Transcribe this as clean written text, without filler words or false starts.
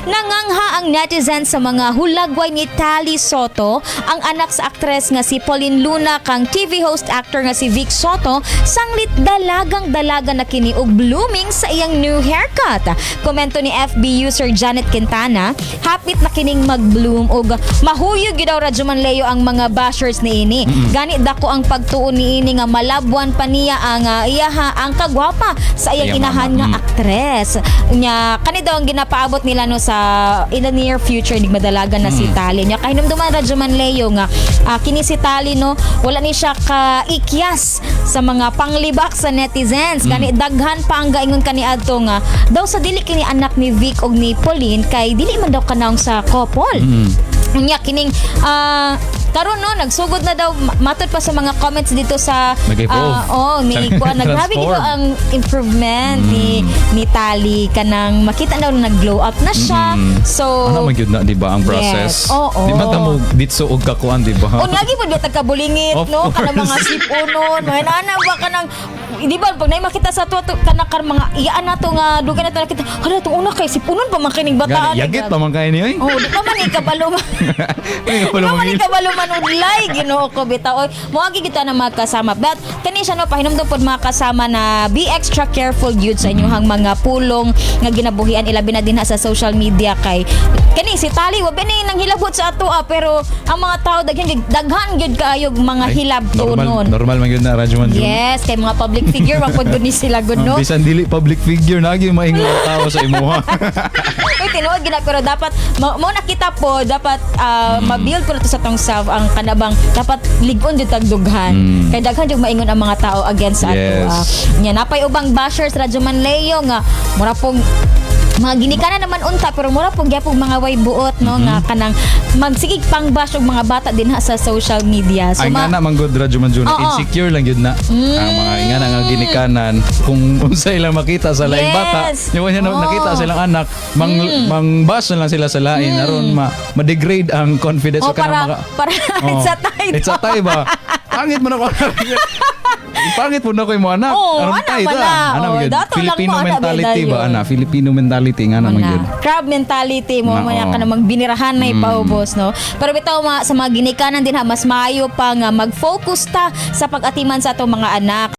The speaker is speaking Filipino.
Nangangha ang netizens sa mga hulagway ni Tali Sotto, ang anak sa aktres nga si Pauleen Luna kang TV host actor nga si Vic Sotto, sanglit dalagang-dalaga na kini og blooming sa iyang new haircut. Komento ni FB user Janet Quintana, hapit na kining mag-bloom og mahuyog gyud daw radyo man Leo ang mga bashers ni ini. Gani dako ang pagtuon ni ini nga malabwan pa niya ang iyaha ang kagwapa sa iyang inahan nga aktres. Nya kani daw ang ginapaabot nila no sa in the near future nig madalagan na si Tali. Nya kahinumduman radyo man Leo nga kini si Tali no wala ni siya ka-ikyas sa mga panglibak sa netizens. Gani daghan pa ang gaingon kaniadto nga daw sa dili kini anak ni Vic og ni Pauleen kay dili man daw kanaong sa couple. Nya kining karon no nagsugod na daw matod pa sa mga comments dito sa naggrabe dito ang improvement ni Tali kanang makita daw na nag-glow up na siya. So ano magyud na di ba ang process? Di ba tamo ditso og kakuan di ba? Lagi pud ta kabulingit no kanang mga sipunon, may ana ba kanang di ba pag nay makita sa tuwa kanang mga iyaan nato nga dugan nato nakita hala to una kay sipunon pa man kining bataan. Yagit pa man kay ni oy. Di pa man ikabalo man. Kabalo man ulay Ginoo ko bitaw. Moagi kita na magkasama. But kani siya no pahinumdum pod makasama na be extra careful gyud sa inyong mga pulong nga ginabuhian ilabi na dinha sa social media kay kani si Tali wa ni nang hilabot sa ato pero ang mga tao daghan gyud kaayog mga hilab tunon. Normal man gyud na radyo man. Yes, kay mga public figure wa pod ni sila gud no. Bisan dili public figure nagi maingon tao sa imuha. Uy tinuod gina pero dapat mo nakita po dapat ma-build ko to sa tong self ang kanabang dapat ligon jud tag dughan kay daghan jud maingon ang mga tao against sa ato. Nya napay ubang bashers radyo man Leo nga mura pong mga ginikanan naman unta pero mura pong gyapong mga way buot no nga kanang magsigig pang bash og mga bata dinha sa social media. So ay nga na man good radyo man jud insecure lang jud na ang mga ingana nga ginikanan kung unsa ilang makita sa laing bata yung nya nakita sa ilang anak mang bash na lang sila sa lain aron ma-degrade ang confidence o kanang mga para it's a tie ba pangit mo na ko pangit po na ko yung mga anak. Filipino mentality ba? Filipino mentality nga naman yun. Crab mentality mo. Maya ka namang binirahan na ipaubos, no? Pero bitaw sa mga ginikanan din ha, mas maayo pa nga mag-focus ta sa pag-atiman sa atong mga anak.